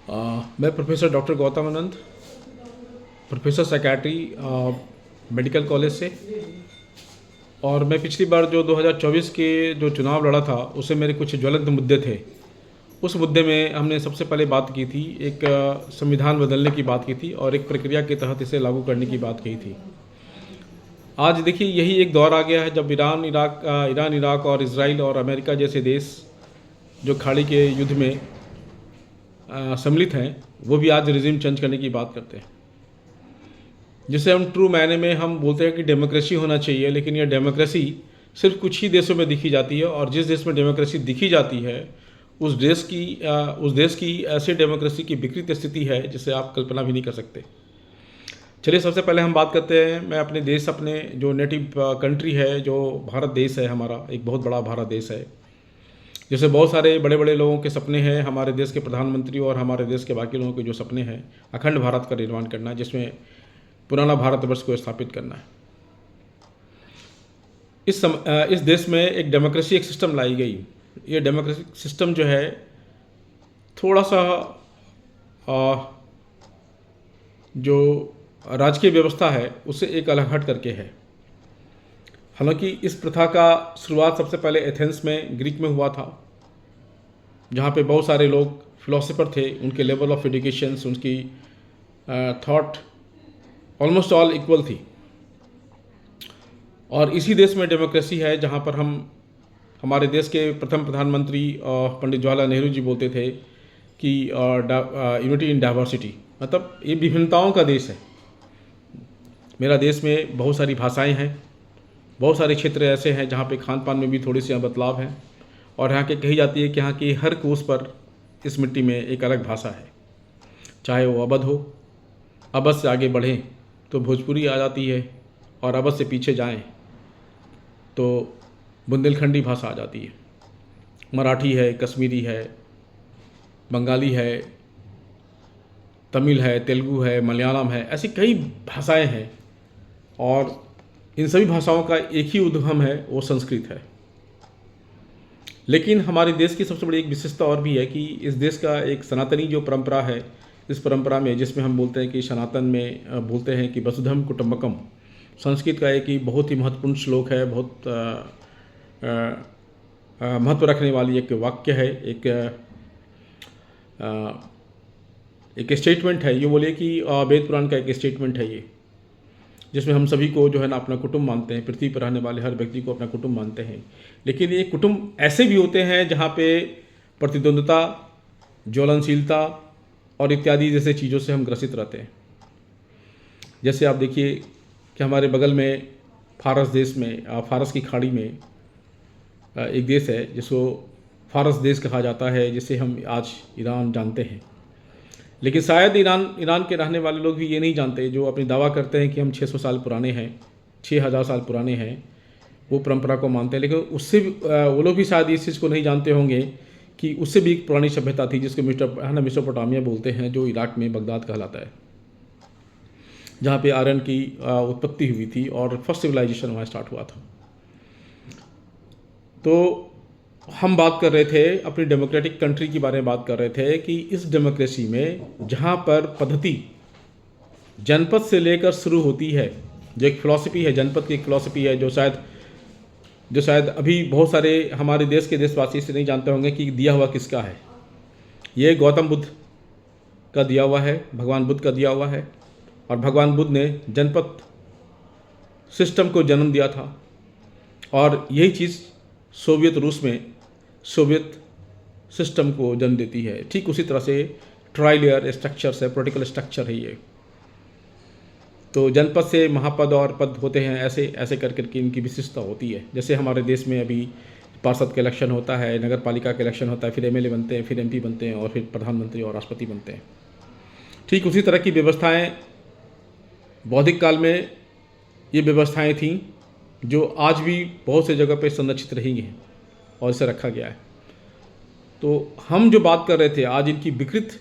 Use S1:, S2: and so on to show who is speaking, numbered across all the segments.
S1: मैं professor doctor Gautam आनंद, professor psychiatry medical college से। और मैं पिछली बार जो 2024 के जो चुनाव लड़ा था उससे मेरे कुछ ज्वलंत मुद्दे थे। उस मुद्दे में हमने सबसे पहले बात की थी, एक संविधान बदलने की बात की थी और एक प्रक्रिया के तहत इसे लागू करने की बात की थी। आज देखिए यही एक दौर आ गया है जब ईरान इराक और इजराइल और अमेरिका जैसे देश जो खाड़ी के युद्ध में सम्मिलित हैं, वो भी आज रिजीम चेंज करने की बात करते हैं, जिसे हम ट्रू मायने में हम बोलते हैं कि डेमोक्रेसी होना चाहिए। लेकिन यह डेमोक्रेसी सिर्फ कुछ ही देशों में दिखी जाती है, और जिस देश में डेमोक्रेसी दिखी जाती है उस देश की ऐसे डेमोक्रेसी की विकृत स्थिति है जिसे आप कल्पना भी नहीं कर सकते। चलिए सबसे पहले हम बात करते हैं, मैं अपने देश, अपने जो नेटिव कंट्री है, जो भारत देश है हमारा, एक बहुत बड़ा भारत देश है, जैसे बहुत सारे बड़े बड़े लोगों के सपने हैं, हमारे देश के प्रधानमंत्री और हमारे देश के बाकी लोगों के जो सपने हैं, अखंड भारत का निर्माण करना, जिसमें पुराना भारतवर्ष को स्थापित करना है। इस देश में एक डेमोक्रेसी एक सिस्टम लाई गई। ये डेमोक्रेटिक सिस्टम जो है थोड़ा सा जो राजकीय व्यवस्था है उससे एक अलग हट करके है। हालांकि इस प्रथा का शुरुआत सबसे पहले एथेंस में, ग्रीक में हुआ था, जहाँ पे बहुत सारे लोग फिलोसोफर थे, उनके लेवल ऑफ एजुकेशंस, उनकी थॉट ऑलमोस्ट ऑल इक्वल थी। और इसी देश में डेमोक्रेसी है जहाँ पर हमारे देश के प्रथम प्रधानमंत्री पंडित जवाहरलाल नेहरू जी बोलते थे कि यूनिटी इन डाइवर्सिटी, मतलब ये विभिन्नताओं का देश है। मेरा देश में बहुत सारी भाषाएं हैं, बहुत सारे क्षेत्र ऐसे हैं जहाँ पे खान पान में भी थोड़ी सी बदलाव हैं, और यहाँ के कही जाती है कि यहाँ की हर कोस पर इस मिट्टी में एक अलग भाषा है। चाहे वो अवध हो, अवध से आगे बढ़ें तो भोजपुरी आ जाती है, और अवध से पीछे जाएं तो बुंदेलखंडी भाषा आ जाती है। मराठी है, कश्मीरी है, बंगाली है, तमिल है, तेलुगु है, मलयालम है, ऐसी कई भाषाएं हैं, और इन सभी भाषाओं का एक ही उद्गम है, वो संस्कृत है। लेकिन हमारे देश की सबसे बड़ी एक विशेषता और भी है कि इस देश का एक सनातनी जो परंपरा है, इस परंपरा में, जिसमें हम बोलते हैं कि सनातन में बोलते हैं कि वसुधैव कुटुंबकम, संस्कृत का एक ही बहुत ही महत्वपूर्ण श्लोक है, बहुत महत्व रखने वाली एक वाक्य है, एक स्टेटमेंट है। ये बोलिए कि वेद पुराण का एक स्टेटमेंट है ये, जिसमें हम सभी को जो है ना अपना कुटुंब मानते हैं, पृथ्वी पर रहने वाले हर व्यक्ति को अपना कुटुंब मानते हैं। लेकिन ये कुटुंब ऐसे भी होते हैं जहाँ पे प्रतिद्वंद्विता, ज्वलनशीलता और इत्यादि जैसे चीज़ों से हम ग्रसित रहते हैं। जैसे आप देखिए कि हमारे बगल में फारस देश में, फारस की खाड़ी में एक देश है जिसको फारस देश कहा जाता है, जिसे हम आज ईरान जानते हैं। लेकिन शायद ईरान के रहने वाले लोग भी ये नहीं जानते, जो अपनी दावा करते हैं कि हम 600 साल पुराने हैं, 6000 साल पुराने हैं, वो परंपरा को मानते हैं। लेकिन उससे भी वो लोग भी शायद इस चीज़ को नहीं जानते होंगे कि उससे भी एक पुरानी सभ्यता थी, जिसको मेसोपोटामिया बोलते हैं, जो इराक में बगदाद कहलाता है, जहाँ पे आयरन की उत्पत्ति हुई थी और फर्स्ट सिविलाइजेशन वहाँ स्टार्ट हुआ था। तो हम बात कर रहे थे अपनी डेमोक्रेटिक कंट्री के बारे में, बात कर रहे थे कि इस डेमोक्रेसी में जहाँ पर पद्धति जनपद से लेकर शुरू होती है, जो एक फिलॉसफी है, जनपद की एक फिलॉसफी है, जो शायद अभी बहुत सारे हमारे देश के देशवासी इसे नहीं जानते होंगे कि दिया हुआ किसका है। ये गौतम बुद्ध का दिया हुआ है, भगवान बुद्ध का दिया हुआ है, और भगवान बुद्ध ने जनपद सिस्टम को जन्म दिया था। और यही चीज़ सोवियत रूस में सोवियत सिस्टम को जन्म देती है। ठीक उसी तरह से ट्राई लेयर स्ट्रक्चर्स है, पॉलिटिकल स्ट्रक्चर है ये। तो जनपद से महापद और पद होते हैं, ऐसे कर करके इनकी विशिष्टता होती है। जैसे हमारे देश में अभी पार्षद का इलेक्शन होता है, नगर पालिका का इलेक्शन होता है, फिर एमएलए बनते हैं, फिर एमपी बनते हैं, और फिर प्रधानमंत्री और राष्ट्रपति बनते हैं। ठीक उसी तरह की व्यवस्थाएँ बौद्धिक काल में ये व्यवस्थाएँ थीं, जो आज भी बहुत से जगह पे संरक्षित रही हैं और इसे रखा गया है। तो हम जो बात कर रहे थे आज इनकी विकृत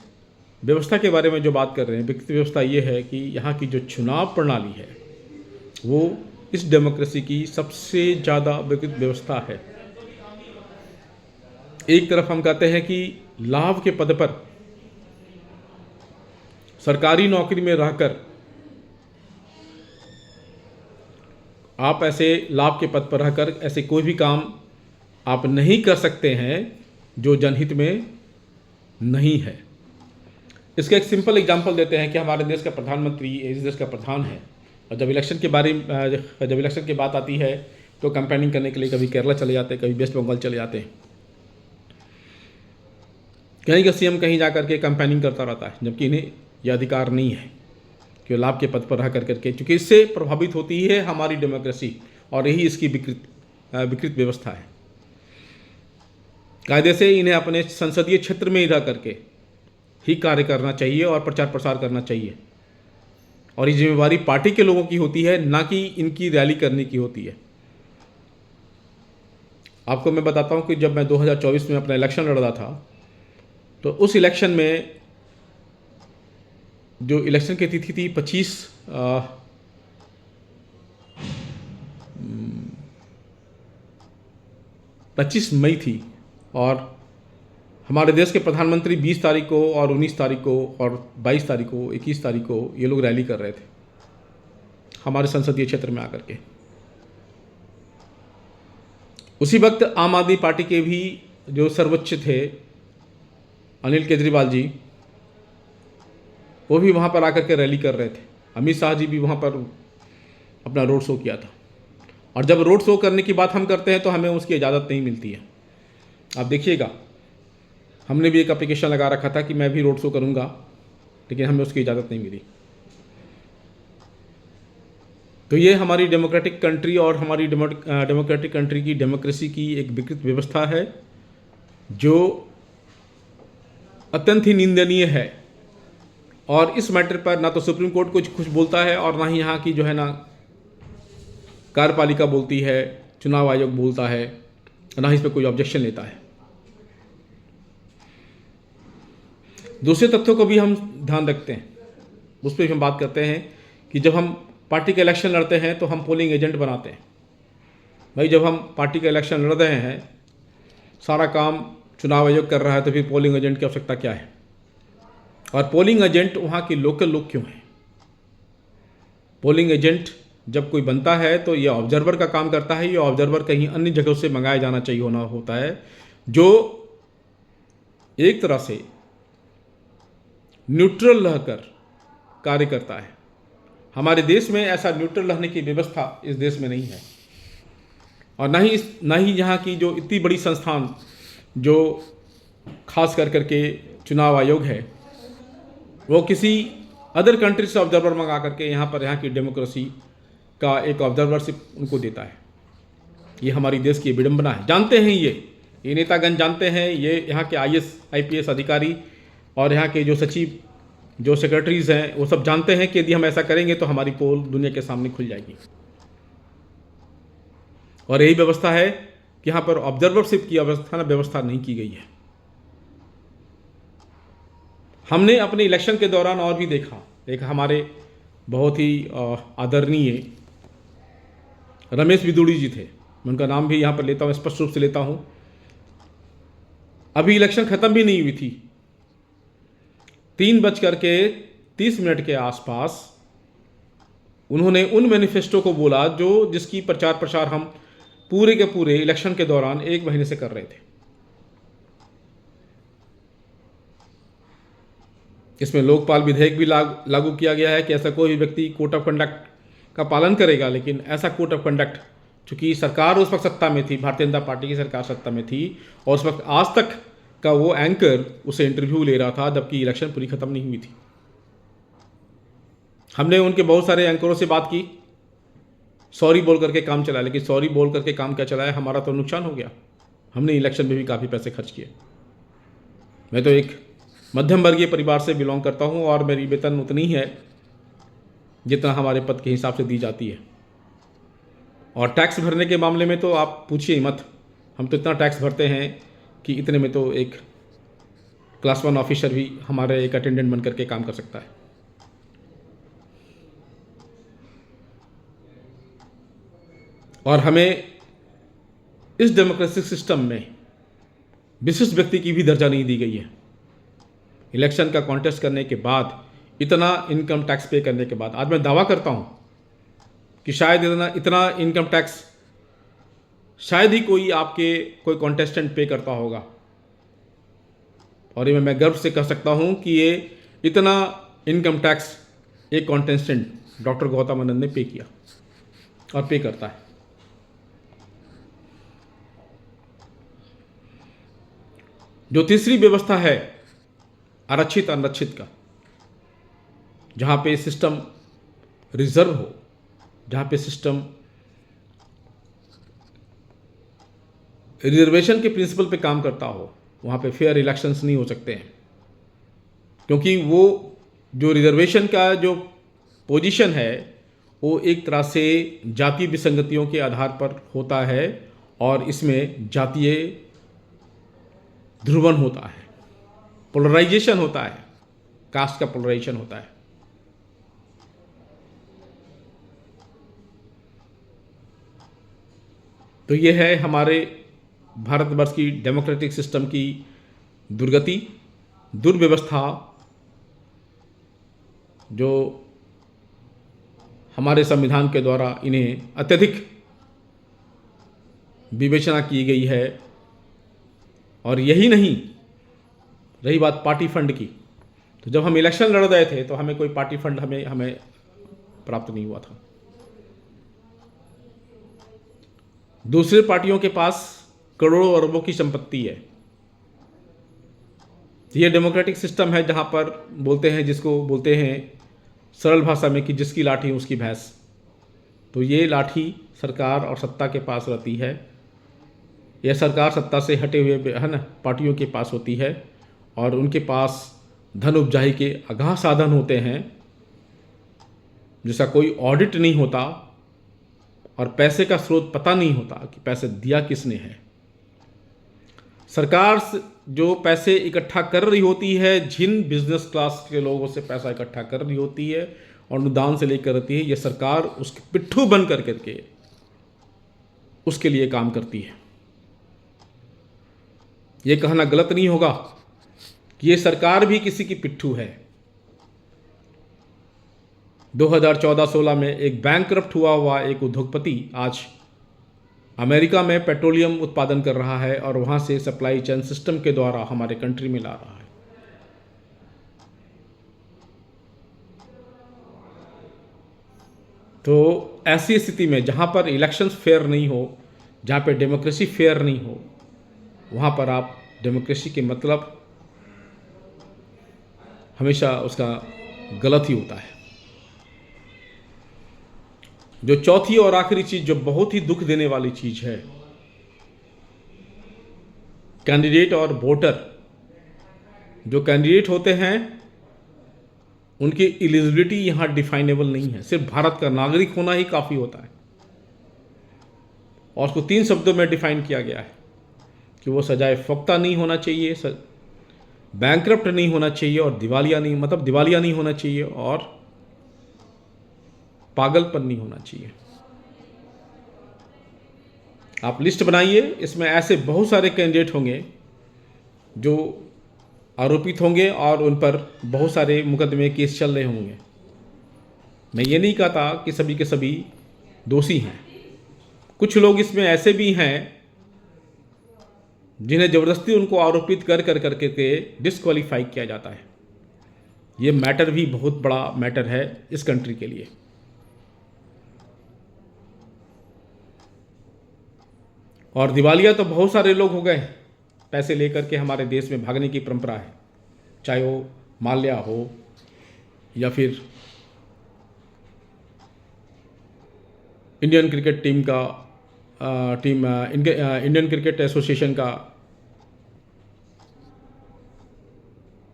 S1: व्यवस्था के बारे में जो बात कर रहे हैं, विकृत व्यवस्था ये है कि यहाँ की जो चुनाव प्रणाली है वो इस डेमोक्रेसी की सबसे ज़्यादा विकृत व्यवस्था है। एक तरफ हम कहते हैं कि लाभ के पद पर सरकारी नौकरी में रहकर आप ऐसे लाभ के पद पर रहकर ऐसे कोई भी काम आप नहीं कर सकते हैं जो जनहित में नहीं है। इसका एक सिंपल एग्जांपल देते हैं कि हमारे देश का प्रधानमंत्री इस देश का प्रधान है, और जब इलेक्शन की बात आती है तो कैंपेनिंग करने के लिए कभी केरला चले जाते हैं, कभी वेस्ट बंगाल चले जाते हैं। कहीं का सीएम कहीं जा करके कैंपेनिंग करता रहता है, जबकि इन्हें यह अधिकार नहीं है कि वो लाभ के पद पर रह करके, क्योंकि इससे प्रभावित होती है हमारी डेमोक्रेसी और यही इसकी विकृत व्यवस्था है। कायदे से इन्हें अपने संसदीय क्षेत्र में ही रह करके ही कार्य करना चाहिए और प्रचार प्रसार करना चाहिए, और ये जिम्मेवारी पार्टी के लोगों की होती है, ना कि इनकी रैली करने की होती है। आपको मैं बताता हूँ कि जब मैं 2024 में अपना इलेक्शन लड़ रहा था, तो उस इलेक्शन में जो इलेक्शन की तिथि थी 25 मई थी, और हमारे देश के प्रधानमंत्री 20 तारीख को और 19 तारीख को और 22 तारीख को 21 तारीख को ये लोग रैली कर रहे थे हमारे संसदीय क्षेत्र में आकर के। उसी वक्त आम आदमी पार्टी के भी जो सर्वोच्च थे अनिल केजरीवाल जी, वो भी वहाँ पर आकर के रैली कर रहे थे। अमित शाह जी भी वहाँ पर अपना रोड शो किया था, और जब रोड शो करने की बात हम करते हैं तो हमें उसकी इजाज़त नहीं मिलती है। आप देखिएगा, हमने भी एक एप्लीकेशन लगा रखा था कि मैं भी रोड शो करूँगा, लेकिन हमें उसकी इजाज़त नहीं मिली। तो ये हमारी डेमोक्रेटिक कंट्री और हमारी डेमोक्रेटिक कंट्री की डेमोक्रेसी की एक विकृत व्यवस्था है, जो अत्यंत ही निंदनीय है। और इस मैटर पर ना तो सुप्रीम कोर्ट कुछ बोलता है, और ना ही यहाँ की जो है ना कार्यपालिका बोलती है, चुनाव आयोग बोलता है, ना ही इस पर कोई ऑब्जेक्शन लेता है। दूसरे तथ्यों को भी हम ध्यान रखते हैं, उस पर भी हम बात करते हैं कि जब हम पार्टी का इलेक्शन लड़ते हैं तो हम पोलिंग एजेंट बनाते हैं। भाई, जब हम पार्टी का इलेक्शन लड़ रहे हैं, सारा काम चुनाव आयोग कर रहा है, तो फिर पोलिंग एजेंट की आवश्यकता क्या है? और पोलिंग एजेंट वहाँ के लोकल लोग क्यों हैं? पोलिंग एजेंट जब कोई बनता है तो ये ऑब्जर्वर का काम करता है। ये ऑब्जर्वर कहीं अन्य जगहों से मंगाया जाना चाहिए होता है, जो एक तरह से न्यूट्रल रहकर कार्य करता है। हमारे देश में ऐसा न्यूट्रल रहने की व्यवस्था इस देश में नहीं है, और ना ही यहाँ की जो इतनी बड़ी संस्थान जो खास कर करके चुनाव आयोग है, वो किसी अदर कंट्री से ऑब्जर्वर मंगा करके यहाँ की डेमोक्रेसी का एक ऑब्जर्वरशिप उनको देता है। ये हमारी देश की विडंबना है। जानते हैं ये नेतागण जानते हैं, ये यहाँ के IAS IPS अधिकारी और यहाँ के जो सचिव, जो सेक्रेटरीज हैं, वो सब जानते हैं कि यदि हम ऐसा करेंगे तो हमारी पोल दुनिया के सामने खुल जाएगी। और यही व्यवस्था है कि यहाँ पर ऑब्जर्वरशिप की व्यवस्था नहीं की गई है। हमने अपने इलेक्शन के दौरान और भी देखा, एक हमारे बहुत ही आदरणीय रमेश बिदुड़ी जी थे, मैं उनका नाम भी यहाँ पर लेता हूँ, स्पष्ट रूप से लेता हूँ। अभी इलेक्शन खत्म भी नहीं हुई थी, 3:30 के आसपास उन्होंने उन मैनिफेस्टो को बोला जिसकी प्रचार प्रसार हम पूरे के पूरे इलेक्शन के दौरान 1 महीने से कर रहे थे। इसमें लोकपाल विधेयक भी लागू किया गया है कि ऐसा कोई भी व्यक्ति कोड ऑफ कंडक्ट का पालन करेगा, लेकिन ऐसा कोड ऑफ कंडक्ट, चूंकि सरकार उस वक्त सत्ता में थी, भारतीय जनता पार्टी की सरकार सत्ता में थी, और उस वक्त आज तक का वो एंकर उसे इंटरव्यू ले रहा था जबकि इलेक्शन पूरी खत्म नहीं हुई थी। हमने उनके बहुत सारे एंकरों से बात की, सॉरी बोल करके काम चलाया, लेकिन सॉरी बोल करके काम क्या चलाया, हमारा तो नुकसान हो गया। हमने इलेक्शन में भी काफ़ी पैसे खर्च किए। मैं तो एक मध्यम वर्गीय परिवार से बिलोंग करता हूँ, और मेरी वेतन उतनी ही है जितना हमारे पद के हिसाब से दी जाती है। और टैक्स भरने के मामले में तो आप पूछिए मत, हम तो इतना टैक्स भरते हैं कि इतने में तो एक क्लास 1 ऑफिसर भी हमारे एक अटेंडेंट बन करके काम कर सकता है। और हमें इस डेमोक्रेटिक सिस्टम में विशिष्ट व्यक्ति की भी दर्जा नहीं दी गई है। इलेक्शन का कॉन्टेस्ट करने के बाद इतना इनकम टैक्स पे करने के बाद। आज मैं दावा करता हूं कि शायद इतना इनकम टैक्स शायद ही कोई कॉन्टेस्टेंट पे करता होगा। और ये मैं गर्व से कह सकता हूं कि ये इतना इनकम टैक्स एक कॉन्टेस्टेंट डॉक्टर गौतम आनंद ने पे किया और पे करता है। जो तीसरी व्यवस्था है आरक्षित अनारक्षित का, जहां पे सिस्टम रिजर्व हो, जहां पे सिस्टम रिजर्वेशन के प्रिंसिपल पे काम करता हो, वहाँ पे फेयर इलेक्शंस नहीं हो सकते हैं। क्योंकि वो जो रिजर्वेशन का जो पोजीशन है वो एक तरह से जातीय विसंगतियों के आधार पर होता है और इसमें जातीय ध्रुवन होता है, पोलराइजेशन होता है, कास्ट का पोलराइजेशन होता है। तो ये है हमारे भारतवर्ष की डेमोक्रेटिक सिस्टम की दुर्गति, दुर्व्यवस्था, जो हमारे संविधान के द्वारा इन्हें अत्यधिक विवेचना की गई है। और यही नहीं, रही बात पार्टी फंड की, तो जब हम इलेक्शन लड़ रहे थे तो हमें कोई पार्टी फंड हमें प्राप्त नहीं हुआ था। दूसरे पार्टियों के पास करोड़ों अरबों की संपत्ति है। ये डेमोक्रेटिक सिस्टम है जहां पर जिसको बोलते हैं सरल भाषा में कि जिसकी लाठी उसकी भैंस। तो ये लाठी सरकार और सत्ता के पास रहती है। यह सरकार सत्ता से हटे हुए है ना पार्टियों के पास होती है और उनके पास धन उपजाही के अगाध साधन होते हैं, जिसका कोई ऑडिट नहीं होता और पैसे का स्रोत पता नहीं होता कि पैसे दिया किसने है। सरकार जो पैसे इकट्ठा कर रही होती है, जिन बिजनेस क्लास के लोगों से पैसा इकट्ठा कर रही होती है और अनुदान से लेकर रहती है, ये सरकार उसके पिट्ठू बन करके उसके लिए काम करती है। ये कहना गलत नहीं होगा कि ये सरकार भी किसी की पिट्ठू है। 2014-16 में एक बैंकरप्ट हुआ एक उद्योगपति आज अमेरिका में पेट्रोलियम उत्पादन कर रहा है और वहाँ से सप्लाई चेन सिस्टम के द्वारा हमारे कंट्री में ला रहा है। तो ऐसी स्थिति में जहाँ पर इलेक्शंस फेयर नहीं हो, जहाँ पे डेमोक्रेसी फेयर नहीं हो, वहाँ पर आप डेमोक्रेसी के मतलब हमेशा उसका गलत ही होता है। जो चौथी और आखिरी चीज, जो बहुत ही दुख देने वाली चीज है, कैंडिडेट और वोटर। जो कैंडिडेट होते हैं उनकी एलिजिबिलिटी यहां डिफाइनेबल नहीं है। सिर्फ भारत का नागरिक होना ही काफी होता है और उसको 3 शब्दों में डिफाइन किया गया है कि वो सजाए फौक्ता नहीं होना चाहिए, बैंकरप्ट नहीं होना चाहिए और दिवालिया नहीं होना चाहिए और पागलपन नहीं होना चाहिए। आप लिस्ट बनाइए, इसमें ऐसे बहुत सारे कैंडिडेट होंगे जो आरोपित होंगे और उन पर बहुत सारे मुकदमे केस चल रहे होंगे। मैं ये नहीं कहता कि सभी के सभी दोषी हैं। कुछ लोग इसमें ऐसे भी हैं जिन्हें ज़बरदस्ती उनको आरोपित करके डिस्क्वालीफाई किया जाता है। ये मैटर भी बहुत बड़ा मैटर है इस कंट्री के लिए। और दिवालिया तो बहुत सारे लोग हो गए, पैसे लेकर के हमारे देश में भागने की परंपरा है, चाहे वो माल्या हो या फिर इंडियन क्रिकेट टीम का इंडियन क्रिकेट एसोसिएशन का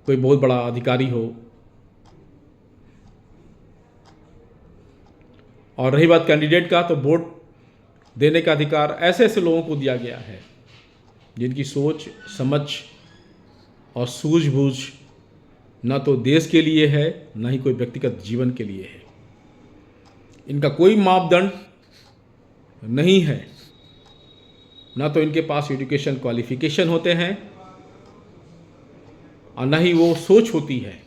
S1: कोई बहुत बड़ा अधिकारी हो। और रही बात कैंडिडेट का, तो वोट देने का अधिकार ऐसे ऐसे लोगों को दिया गया है जिनकी सोच समझ और सूझबूझ न तो देश के लिए है, न ही कोई व्यक्तिगत जीवन के लिए है। इनका कोई मापदंड नहीं है, न तो इनके पास एजुकेशन क्वालिफिकेशन होते हैं और न ही वो सोच होती है।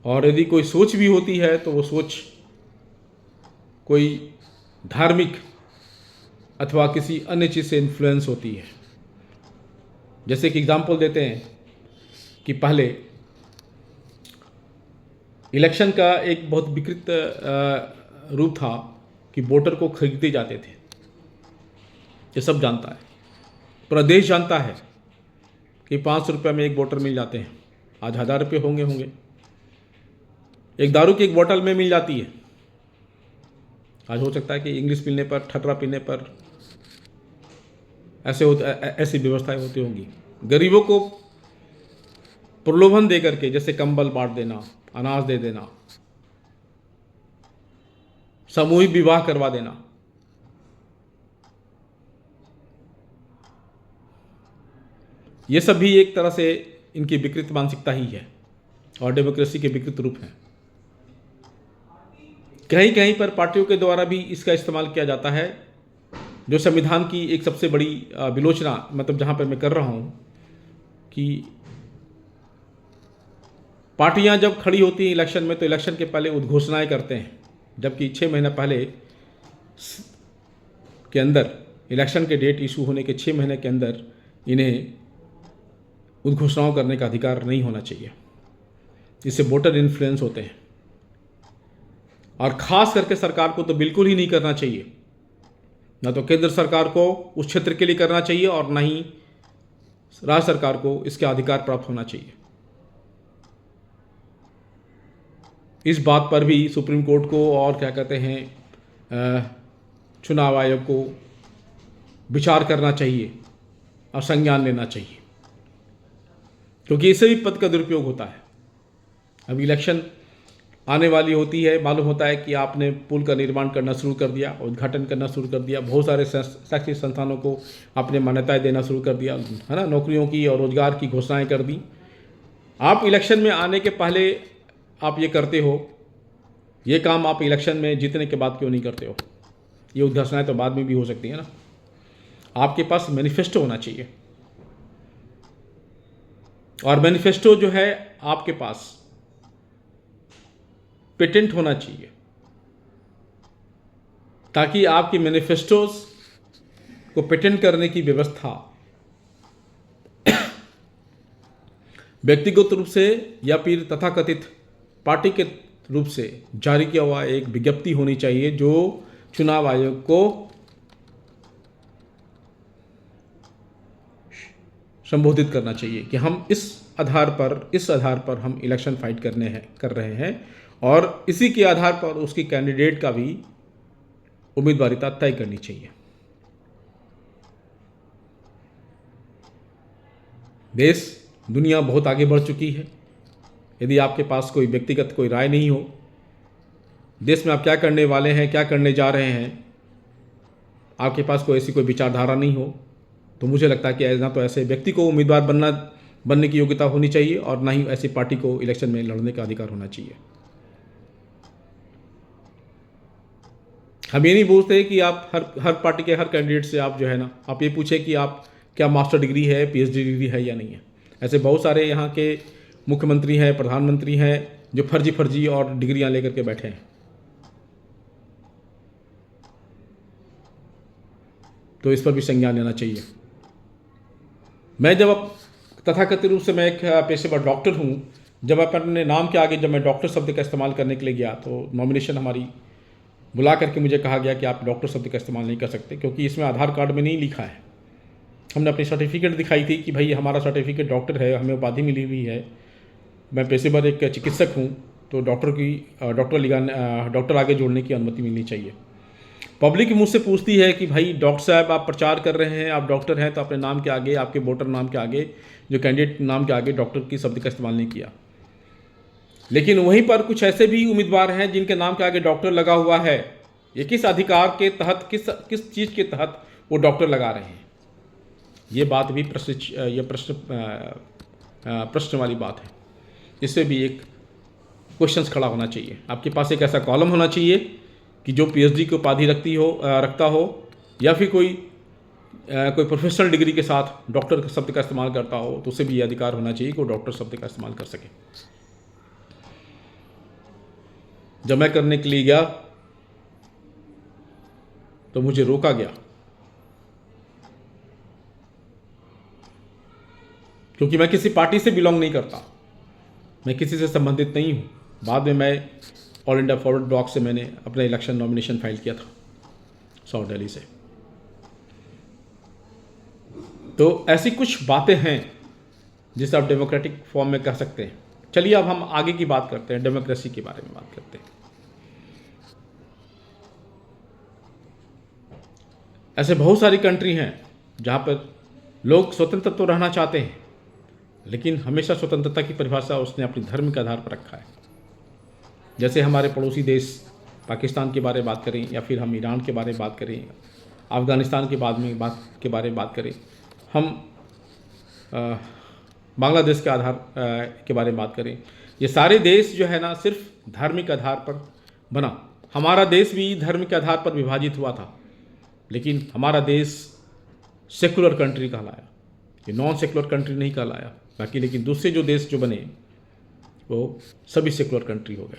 S1: और यदि कोई सोच भी होती है तो वो सोच कोई धार्मिक अथवा किसी अन्य चीज़ से इन्फ्लुएंस होती है। जैसे कि एग्जांपल देते हैं कि पहले इलेक्शन का एक बहुत विकृत रूप था कि वोटर को खरीदे जाते थे। ये सब जानता है, पूरा देश जानता है कि 500 रुपये में एक बोतल मिल जाते हैं। आज 1000 रुपये होंगे। एक दारू की एक बोतल में मिल जाती है। आज हो सकता है कि इंग्लिश पीने पर, ठटरा पीने पर ऐसी व्यवस्थाएं होती होंगी। गरीबों को प्रलोभन दे करके, जैसे कंबल बांट देना, अनाज दे देना, सामूहिक विवाह करवा देना, ये सब भी एक तरह से इनकी विकृत मानसिकता ही है और डेमोक्रेसी के विकृत रूप हैं। कहीं कहीं पर पार्टियों के द्वारा भी इसका इस्तेमाल किया जाता है, जो संविधान की एक सबसे बड़ी विलोचना, मतलब जहाँ पर मैं कर रहा हूँ कि पार्टियां जब खड़ी होती हैं इलेक्शन में तो इलेक्शन के पहले उद्घोषणाएं करते हैं, जबकि 6 महीना पहले के अंदर, इलेक्शन के डेट इशू होने के 6 महीने के अंदर इन्हें उद्घोषणाओं करने का अधिकार नहीं होना चाहिए। इससे वोटर इन्फ्लुएंस होते हैं और ख़ास करके सरकार को तो बिल्कुल ही नहीं करना चाहिए। ना तो केंद्र सरकार को उस क्षेत्र के लिए करना चाहिए और ना ही राज्य सरकार को इसके अधिकार प्राप्त होना चाहिए। इस बात पर भी सुप्रीम कोर्ट को और क्या कहते हैं, चुनाव आयोग को विचार करना चाहिए और संज्ञान लेना चाहिए, क्योंकि इससे भी पद का दुरुपयोग होता है। अब इलेक्शन आने वाली होती है, मालूम होता है कि आपने पुल का निर्माण करना शुरू कर दिया, उद्घाटन करना शुरू कर दिया, बहुत सारे शैक्षिक संस्थानों को आपने मान्यताएं देना शुरू कर दिया, है ना, नौकरियों की और रोजगार की घोषणाएं कर दी। आप इलेक्शन में आने के पहले आप ये करते हो, ये काम आप इलेक्शन में जीतने के बाद क्यों नहीं करते हो? ये घोषणाएं तो बाद में भी हो सकती है ना। आपके पास मैनिफेस्टो होना चाहिए और मैनिफेस्टो जो है आपके पास पेटेंट होना चाहिए, ताकि आपकी मैनिफेस्टोज को पेटेंट करने की व्यवस्था व्यक्तिगत रूप से या फिर तथाकथित पार्टी के रूप से जारी किया हुआ एक विज्ञप्ति होनी चाहिए, जो चुनाव आयोग को संबोधित करना चाहिए कि हम इस आधार पर हम इलेक्शन फाइट कर रहे हैं और इसी के आधार पर उसकी कैंडिडेट का भी उम्मीदवारिता तय करनी चाहिए। देश दुनिया बहुत आगे बढ़ चुकी है। यदि आपके पास कोई व्यक्तिगत कोई राय नहीं हो, देश में आप क्या करने वाले हैं, क्या करने जा रहे हैं, आपके पास कोई ऐसी कोई विचारधारा नहीं हो, तो मुझे लगता है कि ना तो ऐसे व्यक्ति को उम्मीदवार बनने की योग्यता होनी चाहिए और ना ही ऐसी पार्टी को इलेक्शन में लड़ने का अधिकार होना चाहिए। हम ये नहीं पूछते कि आप हर पार्टी के हर कैंडिडेट से आप जो है ना, आप ये पूछे कि आप क्या मास्टर डिग्री है, पीएचडी डिग्री है या नहीं है। ऐसे बहुत सारे यहाँ के मुख्यमंत्री हैं, प्रधानमंत्री हैं जो फर्जी और डिग्रियां लेकर के बैठे हैं। तो इस पर भी संज्ञान लेना चाहिए। मैं जब तथाकथित रूप से मैं एक पेशेवर डॉक्टर हूँ, जब अपने नाम के आगे जब मैं डॉक्टर शब्द का इस्तेमाल करने के लिए गया तो नॉमिनेशन हमारी बुला करके मुझे कहा गया कि आप डॉक्टर शब्द का इस्तेमाल नहीं कर सकते, क्योंकि इसमें आधार कार्ड में नहीं लिखा है। हमने अपनी सर्टिफिकेट दिखाई थी कि भाई हमारा सर्टिफिकेट डॉक्टर है, हमें उपाधि मिली हुई है, मैं पेशेवर एक चिकित्सक हूँ, तो डॉक्टर आगे जोड़ने की अनुमति मिलनी चाहिए। पब्लिक मुझसे पूछती है कि भाई डॉक्टर साहब आप प्रचार कर रहे हैं, आप डॉक्टर हैं, तो अपने नाम के आगे, आपके वोटर नाम के आगे, जो कैंडिडेट नाम के आगे डॉक्टर की शब्द का इस्तेमाल नहीं किया। लेकिन वहीं पर कुछ ऐसे भी उम्मीदवार हैं जिनके नाम के आगे डॉक्टर लगा हुआ है। ये किस अधिकार के तहत, किस चीज़ के तहत वो डॉक्टर लगा रहे हैं? ये बात भी प्रश्न वाली बात है। इससे भी एक क्वेश्चन खड़ा होना चाहिए। आपके पास एक ऐसा कॉलम होना चाहिए कि जो पीएचडी की उपाधि रखता हो या फिर कोई प्रोफेशनल डिग्री के साथ डॉक्टर शब्द का इस्तेमाल करता हो, तो उसे भी ये अधिकार होना चाहिए कि वो डॉक्टर शब्द का इस्तेमाल कर सके। जब मैं करने के लिए गया तो मुझे रोका गया, क्योंकि मैं किसी पार्टी से बिलोंग नहीं करता, मैं किसी से संबंधित नहीं हूँ। बाद में मैं ऑल इंडिया फॉरवर्ड ब्लॉक से मैंने अपना इलेक्शन नॉमिनेशन फाइल किया था साउथ दिल्ली से। तो ऐसी कुछ बातें हैं जिसे आप डेमोक्रेटिक फॉर्म में कह सकते हैं। चलिए अब हम आगे की बात करते हैं, डेमोक्रेसी के बारे में बात करते हैं। ऐसे बहुत सारी कंट्री हैं जहाँ पर लोग स्वतंत्र तो रहना चाहते हैं, लेकिन हमेशा स्वतंत्रता की परिभाषा उसने अपने धर्म के आधार पर रखा है। जैसे हमारे पड़ोसी देश पाकिस्तान के बारे में बात करें, या फिर हम ईरान के बारे में बात करें, अफ़गानिस्तान के बारे में बात करें, हम बांग्लादेश के आधार के बारे में बात करें, ये सारे देश जो है ना सिर्फ धार्मिक आधार पर बना। हमारा देश भी धर्म के आधार पर विभाजित हुआ था, लेकिन हमारा देश सेकुलर कंट्री कहलाया, ये नॉन सेकुलर कंट्री नहीं कहलाया। बाकी लेकिन दूसरे जो देश जो बने वो सभी सेकुलर कंट्री हो गए।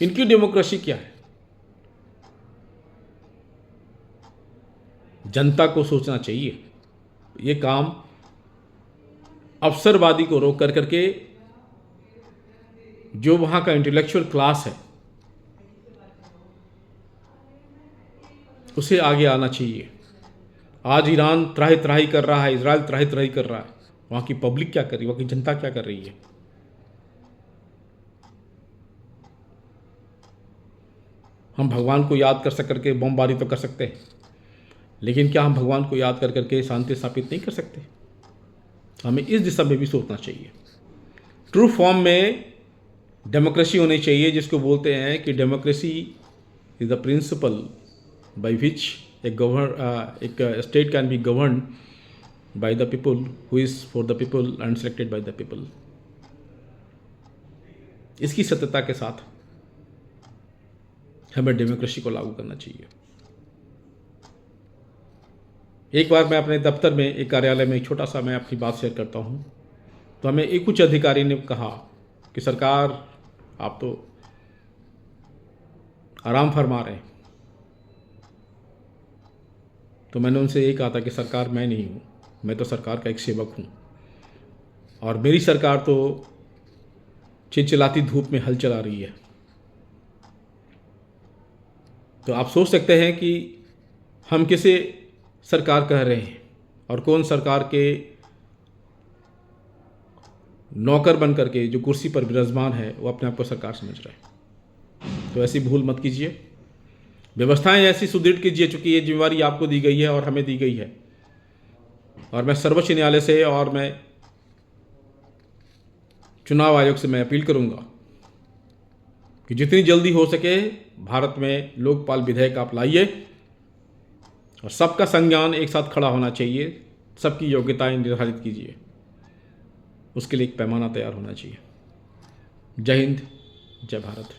S1: इनकी डेमोक्रेसी क्या है? जनता को सोचना चाहिए। ये काम अवसरवादी को रोक कर करके जो वहाँ का इंटेलेक्चुअल क्लास है उसे आगे आना चाहिए। आज ईरान त्राही त्राही कर रहा है, इजराइल त्राही त्राही कर रहा है, वहाँ की पब्लिक क्या कर रही है, वहाँ की जनता क्या कर रही है? हम भगवान को याद कर करके बमबारी तो कर सकते हैं, लेकिन क्या हम भगवान को याद कर करके शांति स्थापित नहीं कर सकते? हमें इस दिशा में भी सोचना चाहिए। ट्रू फॉर्म में डेमोक्रेसी होनी चाहिए, जिसको बोलते हैं कि democracy is the principle by which एक state can be govern by the people, who is for the people and selected by the people. इसकी सत्यता के साथ हमें डेमोक्रेसी को लागू करना चाहिए। एक बार मैं अपने दफ्तर में, एक कार्यालय में, एक छोटा सा मैं अपनी बात शेयर करता हूँ। तो हमें एक उच्च अधिकारी ने कहा कि सरकार आप तो आराम फरमा रहे हैं। तो मैंने उनसे यही कहा था कि सरकार मैं नहीं हूँ, मैं तो सरकार का एक सेवक हूँ, और मेरी सरकार तो चिलचिलाती धूप में हल चला रही है। तो आप सोच सकते हैं कि हम किसे सरकार कह रहे हैं, और कौन सरकार के नौकर बन करके जो कुर्सी पर विराजमान है वो अपने आप को सरकार समझ रहा है। तो ऐसी भूल मत कीजिए। व्यवस्थाएं ऐसी सुदृढ़ कीजिए, चूँकि ये जिम्मेवारी आपको दी गई है और हमें दी गई है। और मैं सर्वोच्च न्यायालय से और मैं चुनाव आयोग से मैं अपील करूंगा कि जितनी जल्दी हो सके भारत में लोकपाल विधेयक आप लाइए, और सबका संज्ञान एक साथ खड़ा होना चाहिए, सबकी योग्यताएं निर्धारित कीजिए, उसके लिए एक पैमाना तैयार होना चाहिए। जय हिंद, जय भारत।